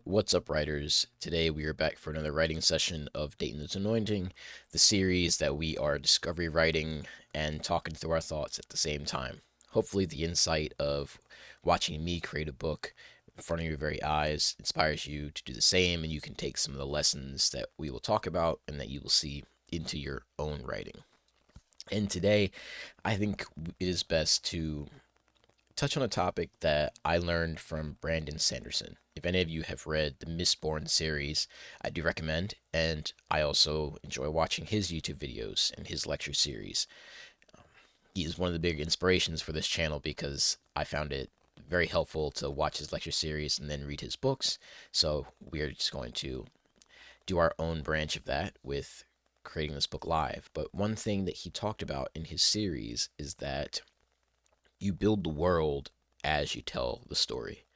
What's up, writers? Today we are back for another writing session of Dayton's Anointing, the series that we are discovery writing and talking through our thoughts at the same time. Hopefully, the insight of watching me create a book in front of your very eyes inspires you to do the same, and you can take some of the lessons that we will talk about and that you will see into your own writing. And today, I think it is best to touch on a topic that I learned from Brandon Sanderson. If any of you have read the Mistborn series, I do recommend, and I also enjoy watching his YouTube videos and his lecture series. He is one of the big inspirations for this channel because I found it very helpful to watch his lecture series and then read his books. So we are just going to do our own branch of that with creating this book live. But one thing that he talked about in his series is that you build the world as you tell the story.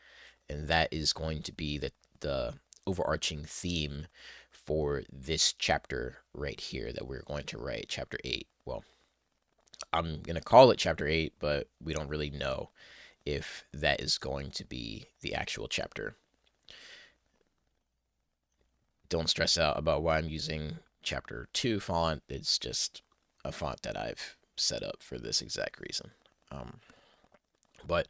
And that is going to be the overarching theme for this chapter right here that we're going to write, chapter 8. Well, I'm going to call it chapter 8, but we don't really know if that is going to be the actual chapter. Don't stress out about why I'm using chapter 2 font. It's just a font that I've set up for this exact reason. But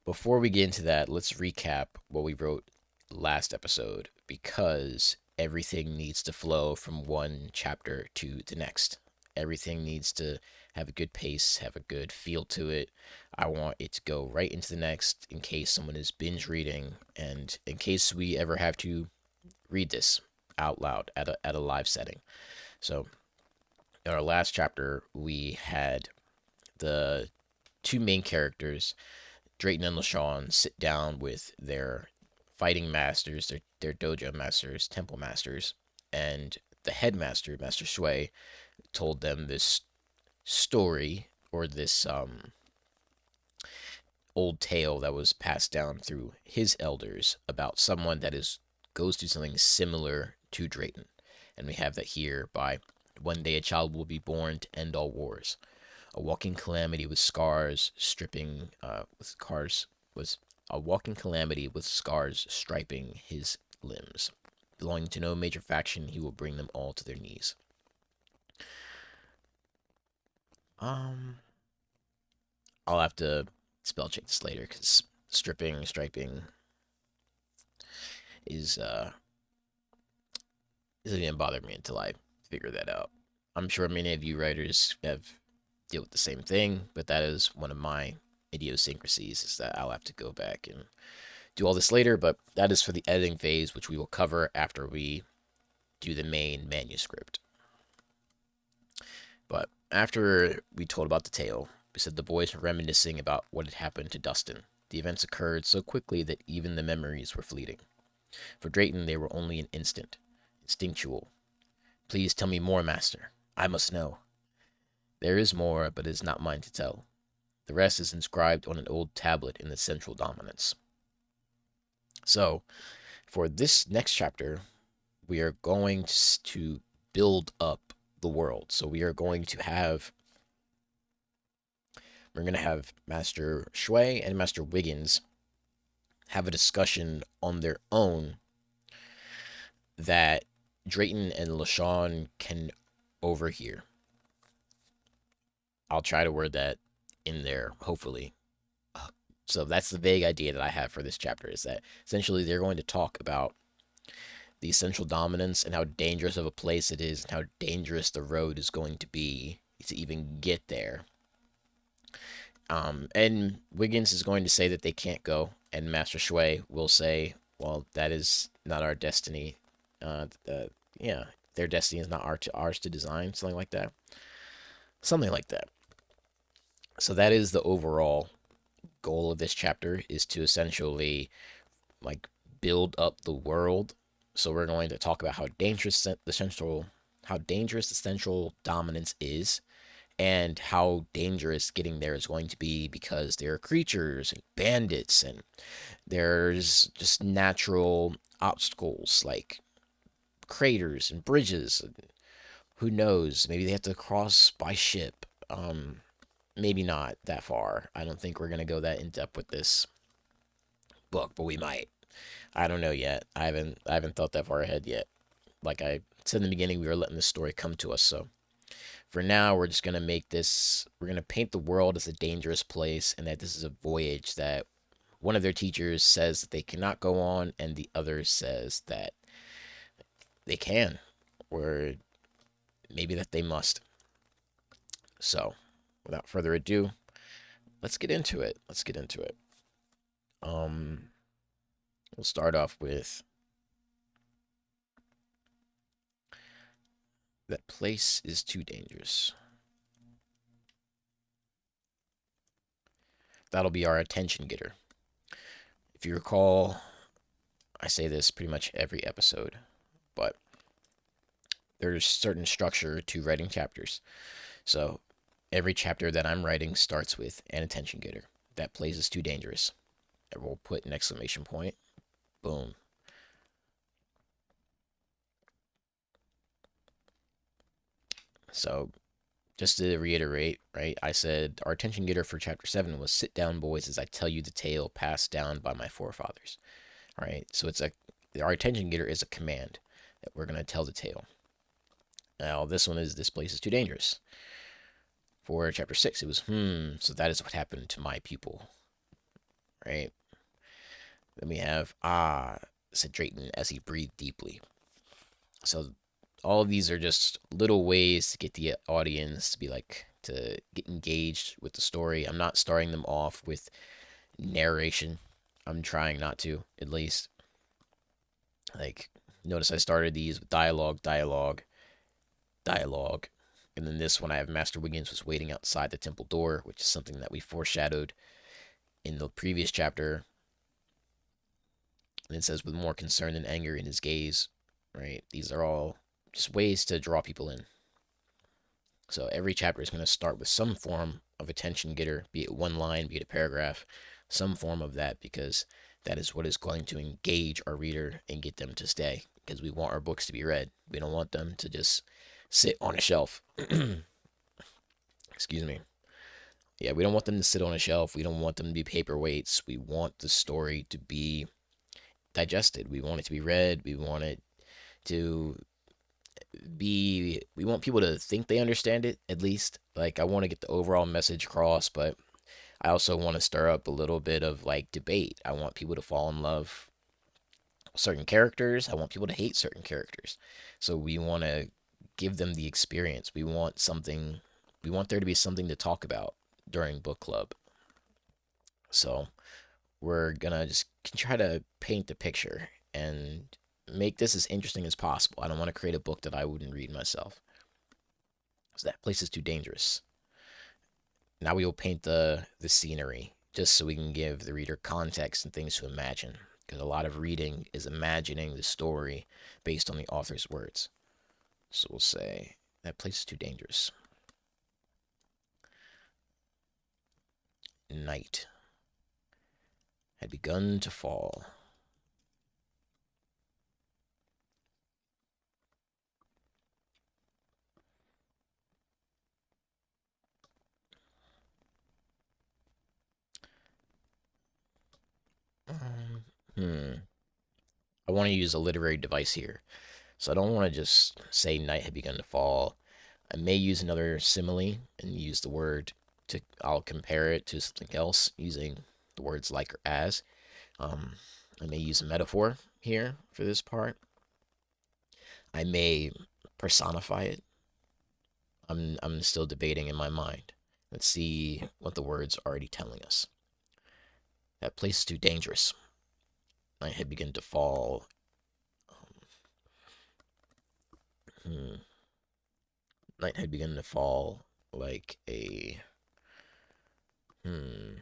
before we get into that, let's recap what we wrote last episode because everything needs to flow from one chapter to the next. Everything needs to have a good pace, have a good feel to it. I want it to go right into the next in case someone is binge reading and in case we ever have to read this out loud at a live setting. So, in our last chapter, we had the two main characters, Drayton and LaShawn, sit down with their fighting masters, their dojo masters, temple masters, and the headmaster, Master Shui, told them this story or this old tale that was passed down through his elders about someone that is goes through something similar to Drayton. And we have that here by one day a child will be born to end all wars. A walking calamity with scars stripping with scars was a walking calamity with scars striping his limbs. Belonging to no major faction, he will bring them all to their knees. Um, I'll have to spell check this later because stripping, striping is isn't gonna bother me until I figure that out. I'm sure many of you writers have deal with the same thing, but that is one of my idiosyncrasies is that I'll have to go back and do all this later, but that is for the editing phase, which we will cover after we do the main manuscript. But after we told about the tale, we said the boys were reminiscing about what had happened to Dustin. The events occurred so quickly that even the memories were fleeting. For Drayton, they were only an instant, instinctual. Please tell me more, master. I must know. There is more, but it is not mine to tell. The rest is inscribed on an old tablet in the central dominance. So, for this next chapter, we are going to build up the world. So we're going to have Master Shui and Master Wiggins have a discussion on their own that Drayton and LaShawn can overhear. I'll try to word that in there, hopefully. So that's the vague idea that I have for this chapter is that essentially they're going to talk about the essential dominance and how dangerous of a place it is and how dangerous the road is going to be to even get there. And Wiggins is going to say that they can't go, and Master Shui will say, "Well, that is not our destiny. Yeah, their destiny is not ours to design." Something like that. So that is the overall goal of this chapter is to essentially like build up the world. So we're going to talk about how dangerous the central dominance is and how dangerous getting there is going to be because there are creatures and bandits and there's just natural obstacles like craters and bridges. And who knows? Maybe they have to cross by ship. Maybe not that far. I don't think we're gonna go that in depth with this book, but we might. I don't know yet. I haven't thought that far ahead yet. Like I said in the beginning, we were letting the story come to us. So for now, we're just gonna make this. We're gonna paint the world as a dangerous place, and that this is a voyage that one of their teachers says that they cannot go on, and the other says that they can, or maybe that they must. So, without further ado, let's get into it. Let's get into it. Um, we'll start off with that place is too dangerous. That'll be our attention getter. If you recall, I say this pretty much every episode, but there's certain structure to writing chapters. So every chapter that I'm writing starts with an attention getter. That place is too dangerous. And we'll put an exclamation point. Boom. So just to reiterate, right? I said our attention getter for chapter 7 was sit down, boys, as I tell you the tale passed down by my forefathers. All right. So our attention getter is a command that we're going to tell the tale. Now, this one is this place is too dangerous. For chapter 6, it was, so that is what happened to my people, right? Then we have, said Drayton as he breathed deeply. So all of these are just little ways to get the audience to be like, to get engaged with the story. I'm not starting them off with narration. I'm trying not to, at least. Like, notice I started these with dialogue, dialogue, dialogue. And then this one, I have Master Wiggins was waiting outside the temple door, which is something that we foreshadowed in the previous chapter. And it says, with more concern than anger in his gaze, right? These are all just ways to draw people in. So every chapter is going to start with some form of attention getter, be it one line, be it a paragraph, some form of that, because that is what is going to engage our reader and get them to stay. Because we want our books to be read. We don't want them to just sit on a shelf. Excuse me. Yeah, we don't want them to sit on a shelf. We don't want them to be paperweights. We want the story to be digested. We want it to be read. We want it to we want people to think they understand it, at least. Like, I want to get the overall message across, but I also want to stir up a little bit of like debate. I want people to fall in love with certain characters. I want people to hate certain characters. So we want to give them the experience. We want there to be something to talk about during book club. So we're gonna just try to paint the picture and make this as interesting as possible. I don't want to create a book that I wouldn't read myself. So that place is too dangerous. Now we will paint the scenery just so we can give the reader context and things to imagine. Because a lot of reading is imagining the story based on the author's words. So we'll say that place is too dangerous. Night had begun to fall. Um, hmm. I want to use a literary device here. So I don't want to just say night had begun to fall. I may use another simile and use the word to, I'll compare it to something else using the words like or as. Um, I may use a metaphor here for this part. I may personify it. I'm still debating in my mind. Let's see what the words are already telling us. That place is too dangerous. Night had begun to fall. Hmm. Night had begun to fall like a hmm.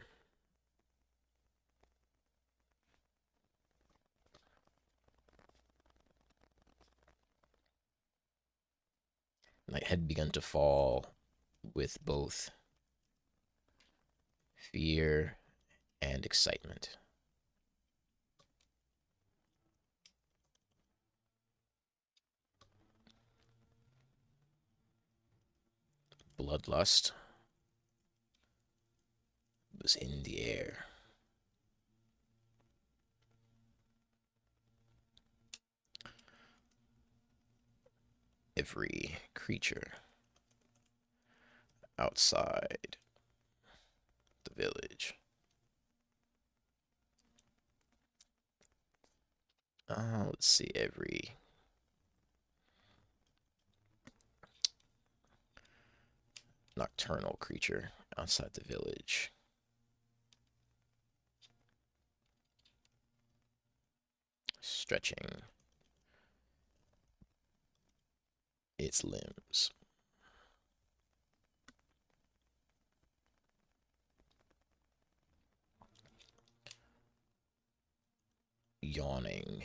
Night had begun to fall with both fear and excitement. Bloodlust was in the air. every creature outside the village. Let's see, every nocturnal creature outside the village. Stretching its limbs. Yawning.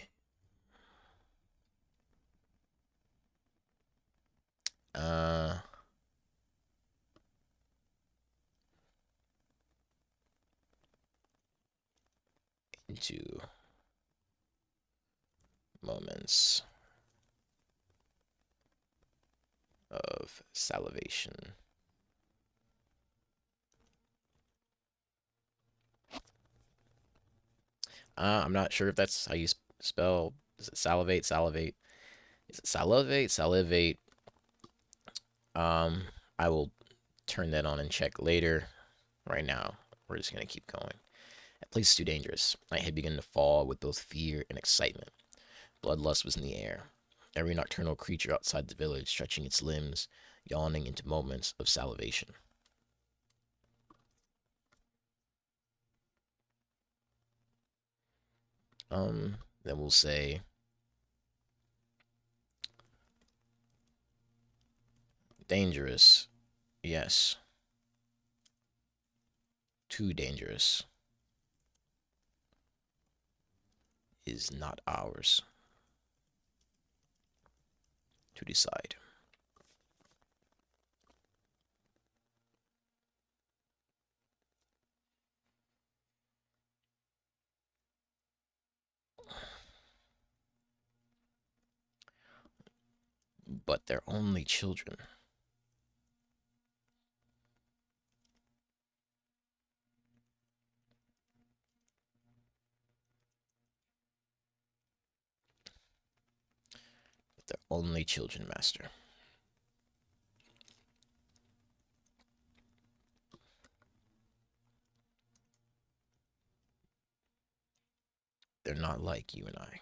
Uh, into moments of salivation. I'm not sure if that's how you spell. Is it salivate? Salivate? Is it salivate? Salivate? Um, I will turn that on and check later. Right now, we're just gonna keep going. That place is too dangerous. My head began to fall with both fear and excitement. Bloodlust was in the air. Every nocturnal creature outside the village stretching its limbs, yawning into moments of salivation. Then we'll say dangerous. Yes. Too dangerous is not ours to decide. But they're only children. They're only children, Master. They're not like you and I,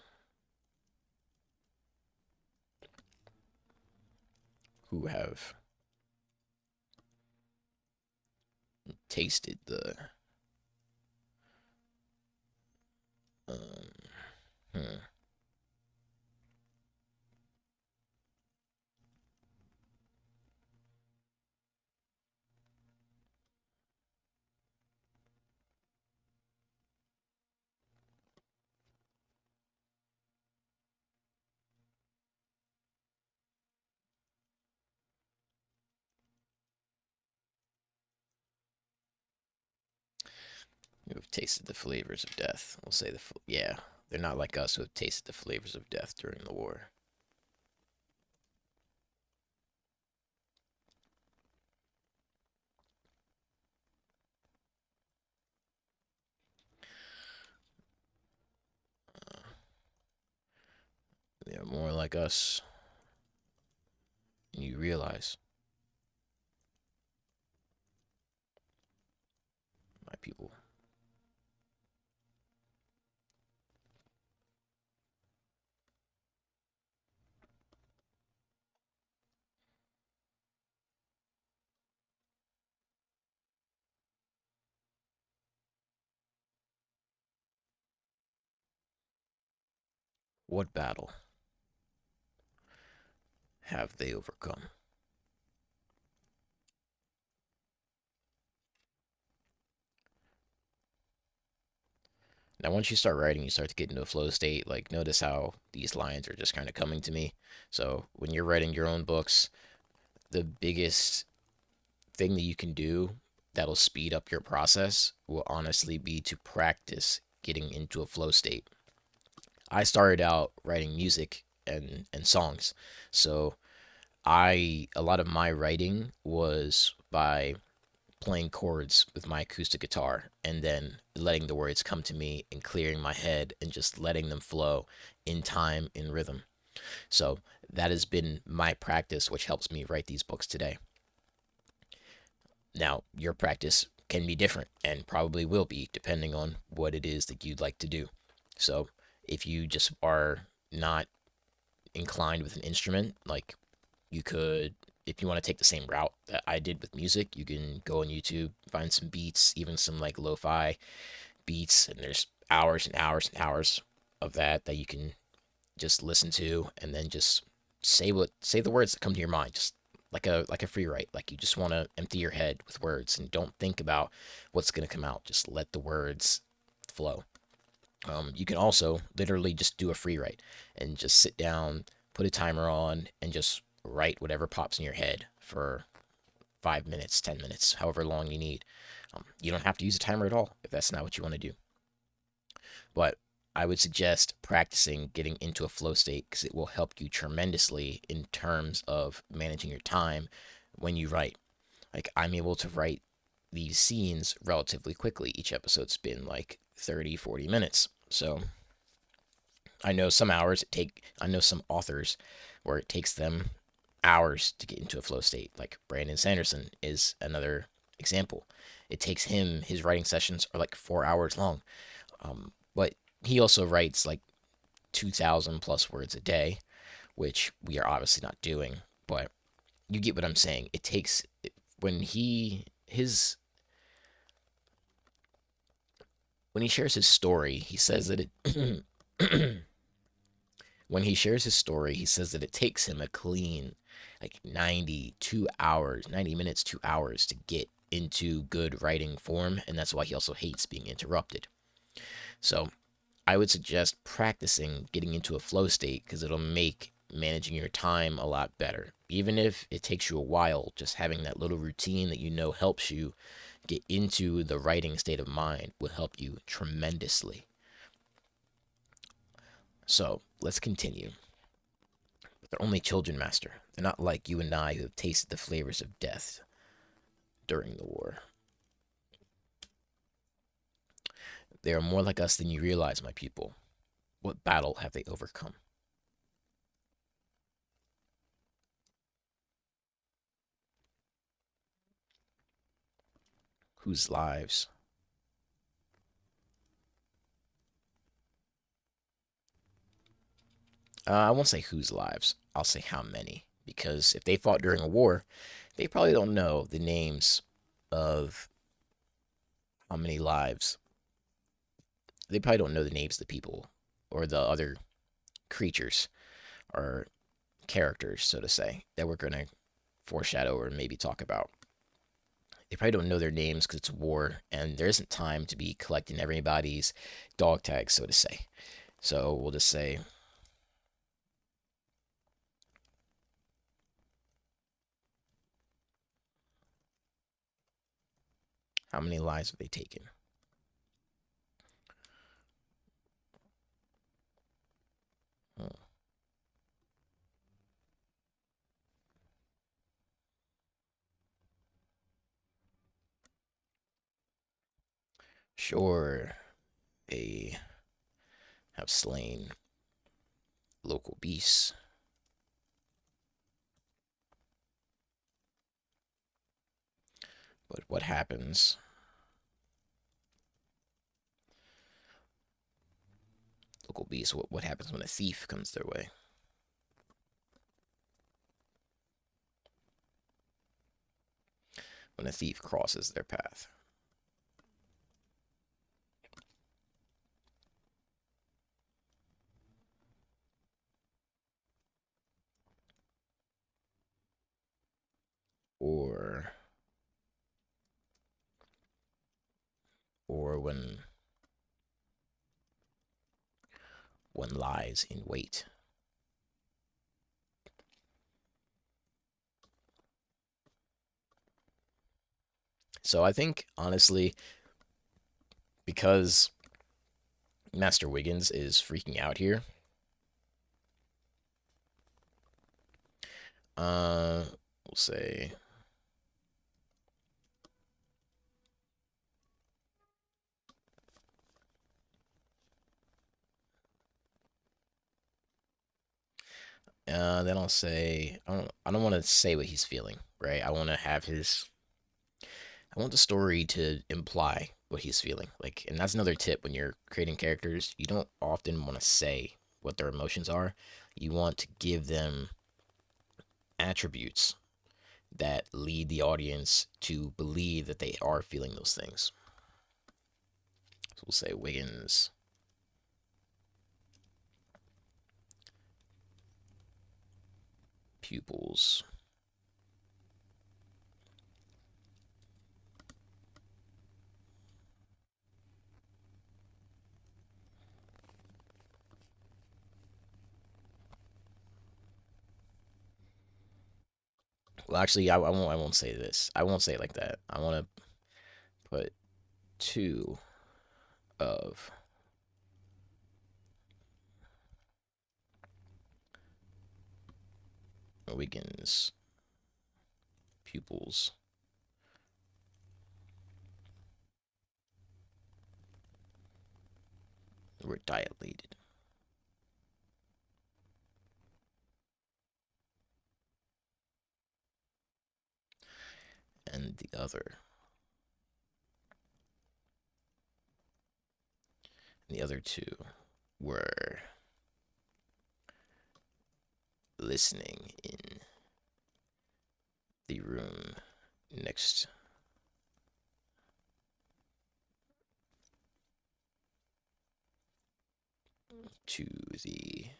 who have tasted the um, hmm, who have tasted the flavors of death. We'll say yeah, they're not like us who have tasted the flavors of death during the war. They're more like us. And you realize, my people, what battle have they overcome? Now, once you start writing, you start to get into a flow state. Like, notice how these lines are just kind of coming to me. So, when you're writing your own books, the biggest thing that you can do that'll speed up your process will honestly be to practice getting into a flow state. I started out writing music and songs. So, a lot of my writing was by playing chords with my acoustic guitar and then letting the words come to me and clearing my head and just letting them flow in time, in rhythm. So that has been my practice, which helps me write these books today. Now, your practice can be different and probably will be depending on what it is that you'd like to do. So if you just are not inclined with an instrument, like you could, if you want to take the same route that I did with music, you can go on YouTube, find some beats, even some like lo-fi beats, and there's hours and hours and hours of that you can just listen to, and then just say the words that come to your mind, just like a free write. Like you just want to empty your head with words and don't think about what's gonna come out. Just let the words flow. You can also literally just do a free write and just sit down, put a timer on, and just write whatever pops in your head for 5 minutes, 10 minutes, however long you need. You don't have to use a timer at all if that's not what you want to do. But I would suggest practicing getting into a flow state because it will help you tremendously in terms of managing your time when you write. Like, I'm able to write these scenes relatively quickly. Each episode's been like 30, 40 minutes. So I know some authors where it takes them hours to get into a flow state. Like Brandon Sanderson is another example. It takes him, his writing sessions are like 4 hours long. But he also writes like 2,000 plus words a day, which we are obviously not doing. But you get what I'm saying. It takes, when when he shares his story, he says that it when he shares his story, he says that it takes him a clean like 92 hours, 90 minutes, 2 hours to get into good writing form, and that's why he also hates being interrupted. So I would suggest practicing getting into a flow state because it'll make managing your time a lot better. Even if it takes you a while, just having that little routine that you know helps you get into the writing state of mind will help you tremendously. So let's continue. They're only children, master. They're not like you and I who have tasted the flavors of death during the war. They are more like us than you realize, my people. What battle have they overcome? Whose lives? I won't say whose lives. I'll say how many. Because if they fought during a war, they probably don't know the names of how many lives. They probably don't know the names of the people or the other creatures or characters, so to say, that we're going to foreshadow or maybe talk about. They probably don't know their names because it's war and there isn't time to be collecting everybody's dog tags, so to say. So we'll just say, how many lives have they taken? Hmm. Sure, they have slain local beasts, but what happens? Local beasts, what happens when a thief comes their way? When a thief crosses their path? Or or when one lies in wait. So I think honestly, because Master Wiggins is freaking out here, we'll say Then I'll say I don't want to say what he's feeling, right? I want to have his I want the story to imply what he's feeling. Like, and that's another tip when you're creating characters. You don't often want to say what their emotions are. You want to give them attributes that lead the audience to believe that they are feeling those things. So we'll say Wiggins' pupils Well, actually, I won't. I won't say this. I won't say it like that. I want to put two of Wiggins' pupils were dilated, and the other two were listening in the room next to the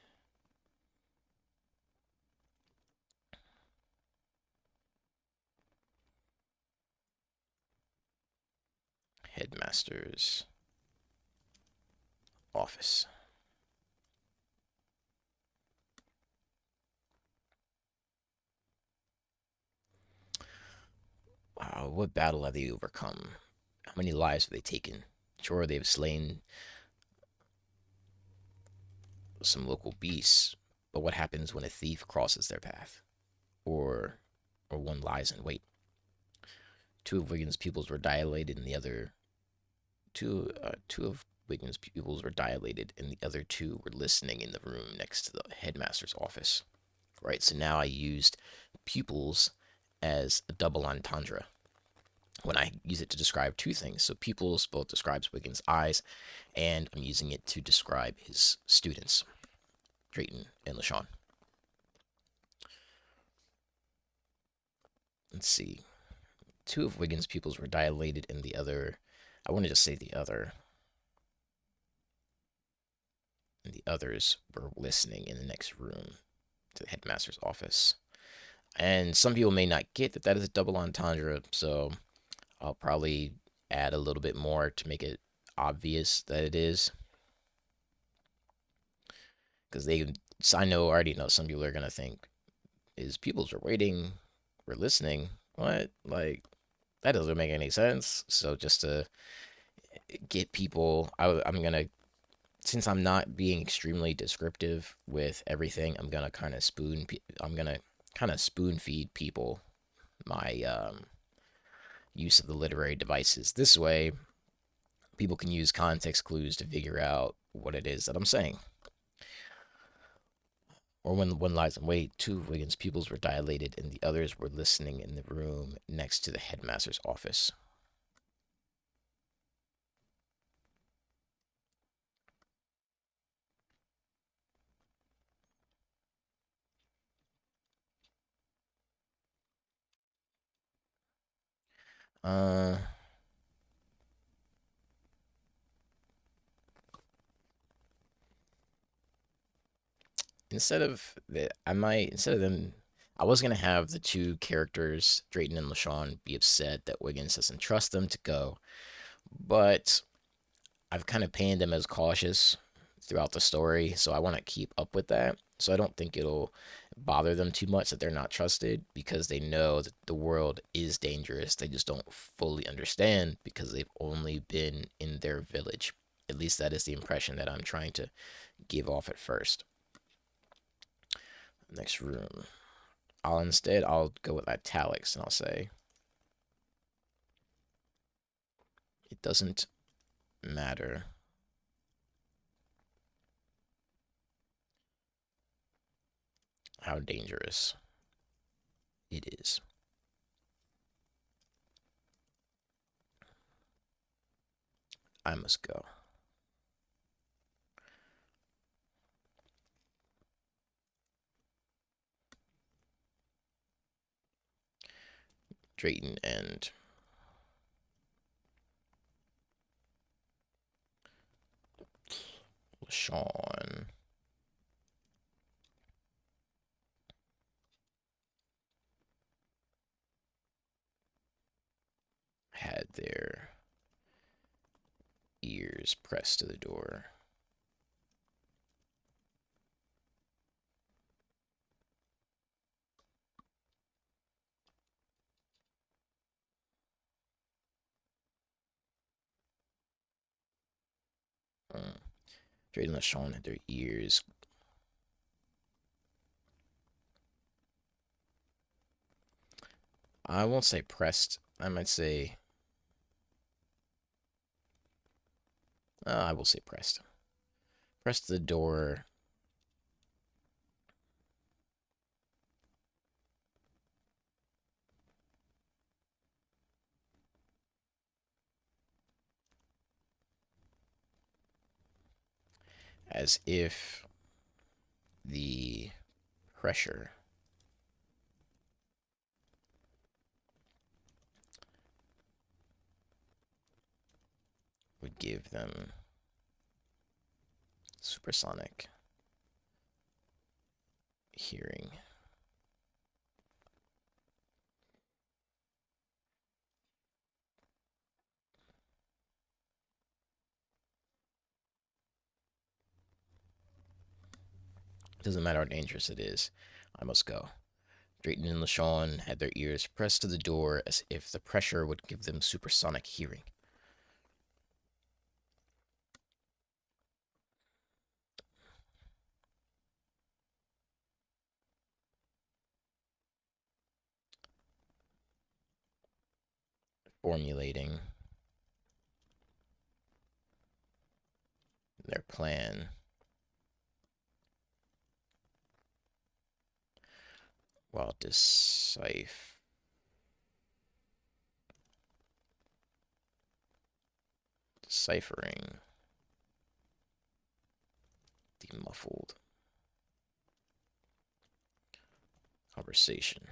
headmaster's office. Wow, what battle have they overcome? How many lives have they taken? Sure, they've slain some local beasts, but what happens when a thief crosses their path? Or one lies in wait? Two of Wiggins' pupils were dilated, and the other two of Wiggins' pupils were dilated, and the other two were listening in the room next to the headmaster's office. Right. So now I used pupils as a double entendre when I use it to describe two things. So pupils both describes Wiggins' eyes, and I'm using it to describe his students, Drayton and LaShawn. Let's see. Two of Wiggins' pupils were dilated, and the other, I want to just say the other, and the others were listening in the next room to the headmaster's office. And some people may not get that that is a double entendre, so I'll probably add a little bit more to make it obvious that it is. Because I know, already know some people are going to think, is pupils are waiting, we're listening. What? Like, that doesn't make any sense. So just to get people, I'm going to, since I'm not being extremely descriptive with everything, I'm going to kind of spoon feed people my use of the literary devices. This way, people can use context clues to figure out what it is that I'm saying. Or when one lies in wait, two of Wiggins' pupils were dilated and the others were listening in the room next to the headmaster's office. Uh, instead of them, I was gonna have the two characters, Drayton and LaShawn, be upset that Wiggins doesn't trust them to go, but I've kind of painted them as cautious throughout the story, so I want to keep up with that. So I don't think it'll bother them too much that they're not trusted because they know that the world is dangerous. They just don't fully understand because they've only been in their village. At least that is the impression that I'm trying to give off at first. Next room. I'll go with italics and I'll say it doesn't matter how dangerous it is. I must go. Drayton and LaShawn had their ears pressed to the door. Drayton and LaShawn had their ears. I won't say pressed. I might say. I will say pressed. Pressed to the door. As if the pressure would give them supersonic hearing. It doesn't matter how dangerous it is. I must go. Drayton and LaShawn had their ears pressed to the door as if the pressure would give them supersonic hearing. Formulating their plan while deciphering the muffled conversation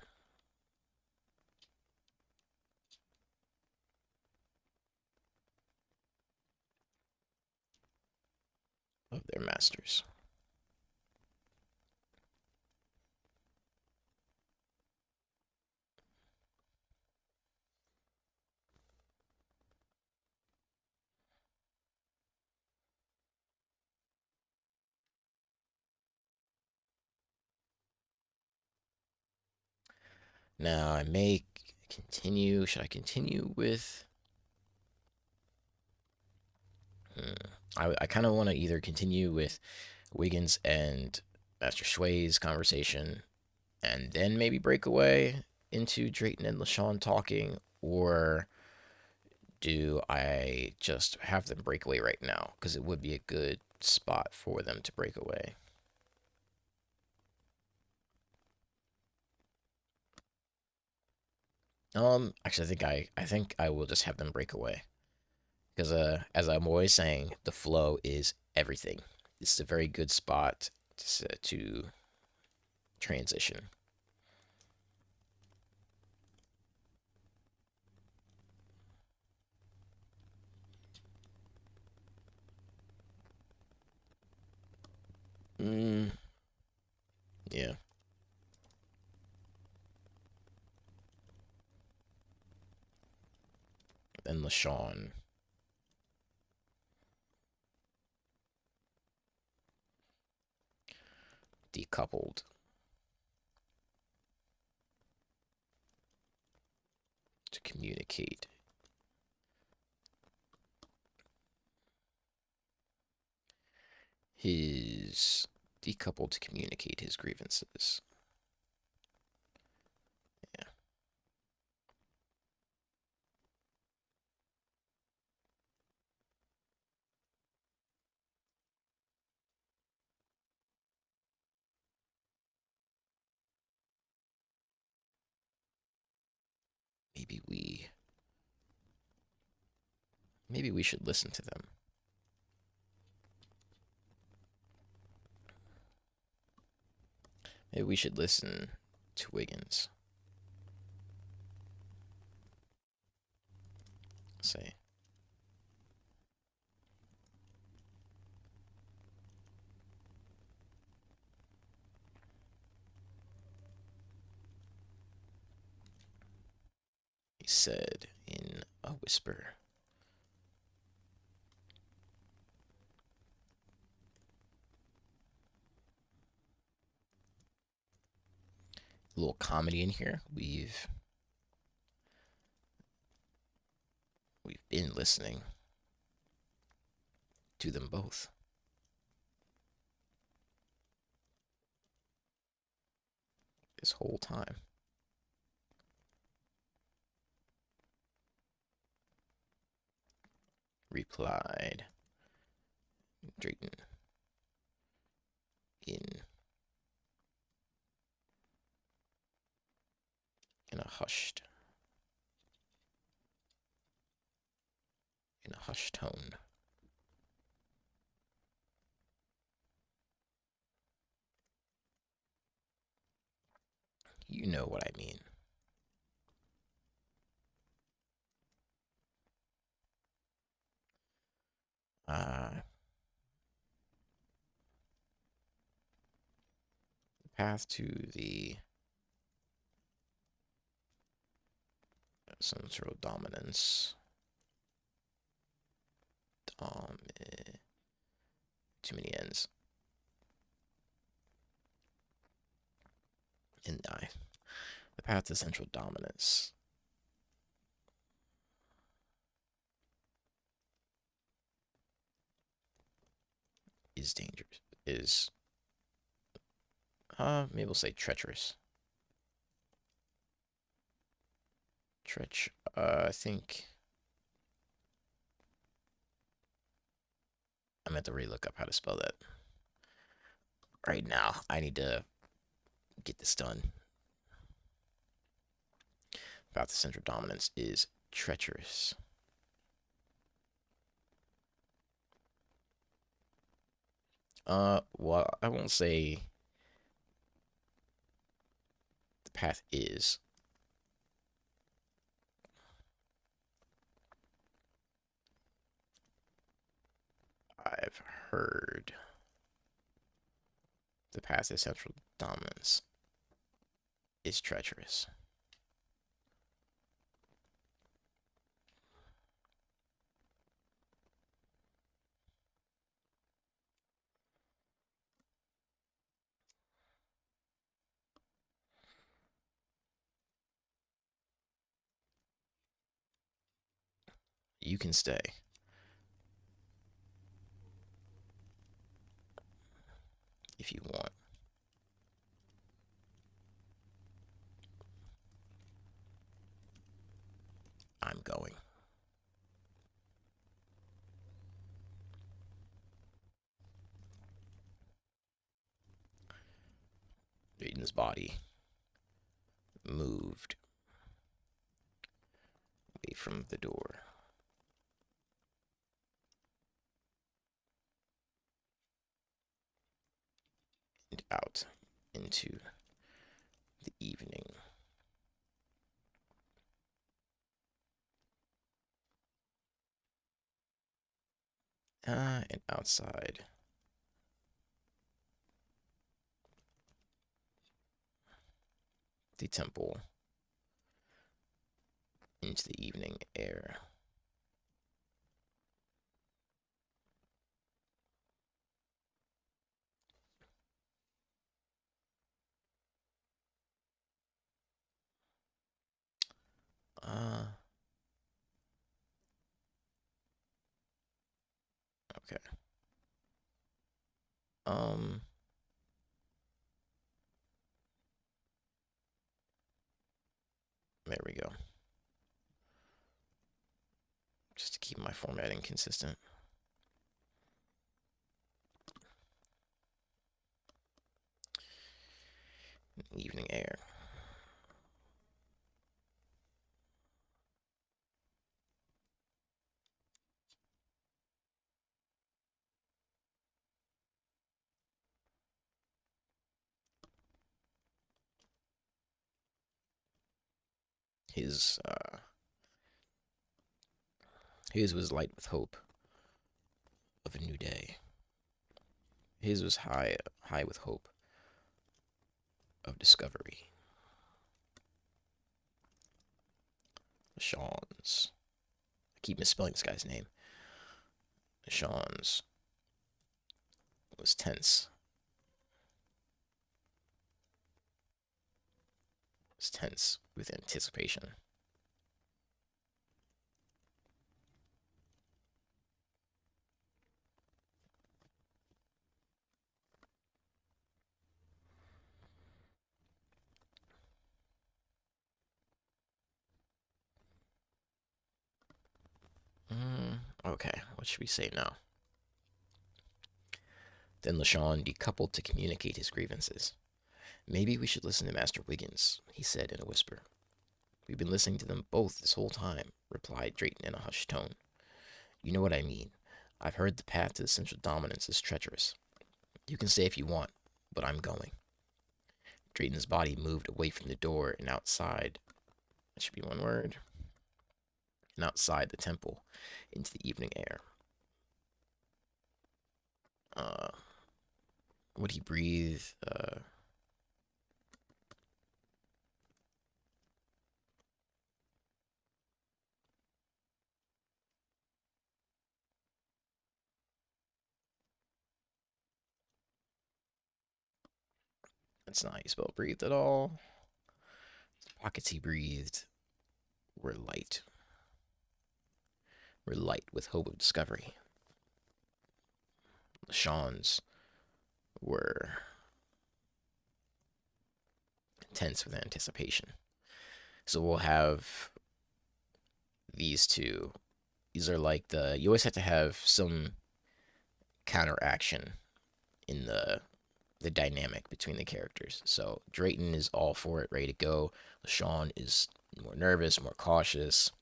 of their masters. Now, I may continue. Should I continue with? I kind of want to either continue with Wiggins and Master Sway's conversation and then maybe break away into Drayton and LaShawn talking, or do I just have them break away right now? Because it would be a good spot for them to break away. Actually, I think I will just have them break away because as I'm always saying, the flow is everything. This is a very good spot to transition. Mm, yeah. And LaShawn decoupled to communicate his decoupled to communicate his grievances. Yeah. maybe we should listen to them. Maybe we should listen to Wiggins. Say. He said in a whisper. A little comedy in here. We've been listening to them both this whole time. Replied Drayton in a hushed tone. You know what I mean. The path to the central dominance. Too many ends. And the path to central dominance is dangerous. Maybe we'll say treacherous. I think I meant to relook up how to spell that. Right now, I need to get this done. About the central dominance is treacherous. Well, I won't say the path is. I've heard the path to central dominance is treacherous. You can stay if you want. I'm going. Drayton's body moved away from the door. And out into the evening. And outside the temple into the evening air. Okay. There we go. Just to keep my formatting consistent. Evening air. His his was light with hope of a new day. His was high with hope of discovery. Sean's. I keep misspelling this guy's name. Sean's was tense. Was tense with anticipation. Okay, what should we say now? Then LaShawn decoupled to communicate his grievances. Maybe we should listen to Master Wiggins, he said in a whisper. We've been listening to them both this whole time, replied Drayton in a hushed tone. You know what I mean. I've heard the path to the central dominance is treacherous. You can stay if you want, but I'm going. Drayton's body moved away from the door and outside. That should be one word. And outside the temple into the evening air. Would he breathe? That's not how you spell breathe at all. The pockets he breathed were light. Were light with hope of discovery. LaShawn's were tense with anticipation. So we'll have these two. These are like you always have to have some counteraction in the dynamic between the characters. So Drayton is all for it, ready to go. LaShawn is more nervous, more cautious.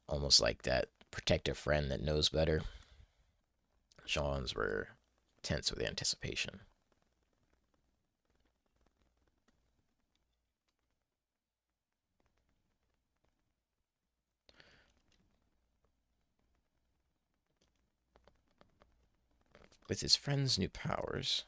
Almost like that protective friend that knows better. Sean's were tense with anticipation. With his friend's new powers,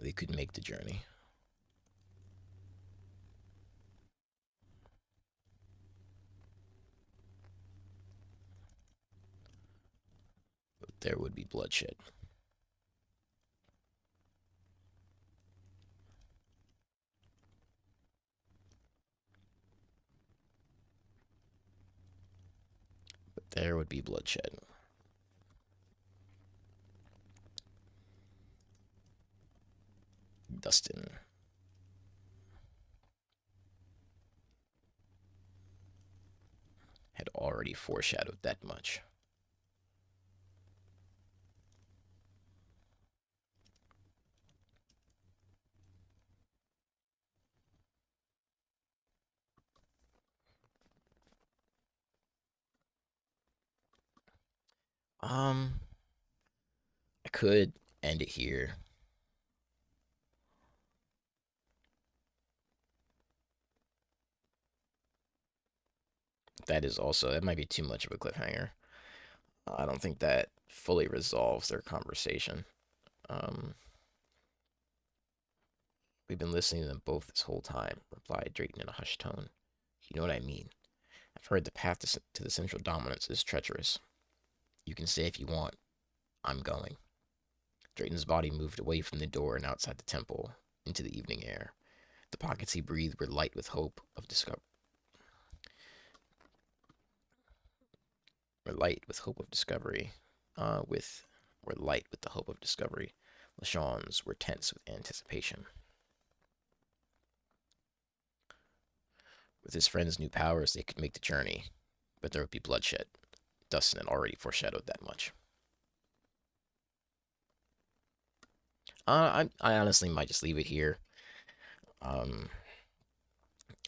they could make the journey. But there would be bloodshed. But there would be bloodshed. Dustin had already foreshadowed that much. I could end it here. That is also, that might be too much of a cliffhanger. I don't think that fully resolves their conversation. Um, we've been listening to them both this whole time, replied Drayton in a hushed tone. You know what I mean. I've heard the path to the central dominance is treacherous. You can stay if you want. I'm going. Drayton's body moved away from the door and outside the temple into the evening air. The pockets he breathed were light with hope of discovery. Were light with hope of discovery. Were light with the hope of discovery. LaShawn's were tense with anticipation. With his friend's new powers, they could make the journey, but there would be bloodshed. Dustin had already foreshadowed that much. I honestly might just leave it here. Um,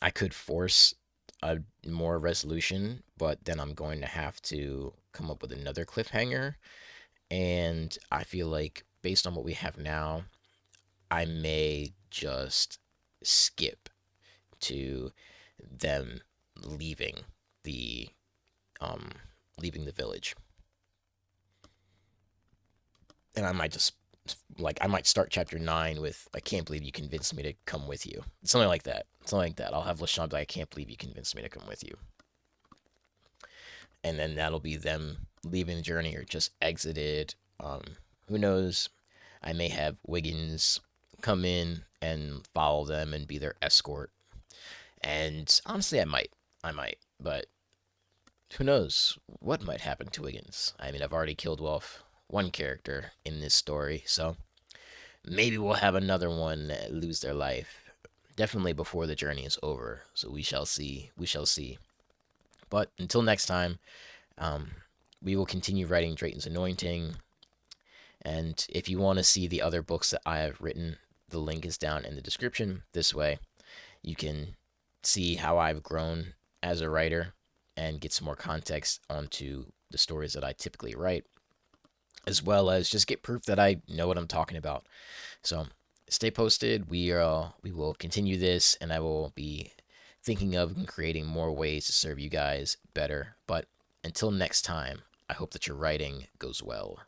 I could force a more resolution, but then I'm going to have to come up with another cliffhanger. And I feel like based on what we have now, I may just skip to them leaving the um leaving the village. And I might just I might start chapter 9 with I can't believe you convinced me to come with you. Something like that. Something like that. I'll have LaShawn be like, I can't believe you convinced me to come with you. And then that'll be them leaving the journey or just exited. Who knows? I may have Wiggins come in and follow them and be their escort. And honestly, I might. I might. But who knows what might happen to Wiggins? I mean, I've already killed off one character in this story, so maybe we'll have another one lose their life. Definitely before the journey is over. So we shall see. We shall see. But until next time, um, we will continue writing Drayton's Anointing. And if you want to see the other books that I have written, the link is down in the description. This way, you can see how I've grown as a writer and get some more context onto the stories that I typically write, as well as just get proof that I know what I'm talking about. So stay posted. We will continue this, and I will be thinking of and creating more ways to serve you guys better. But until next time, I hope that your writing goes well.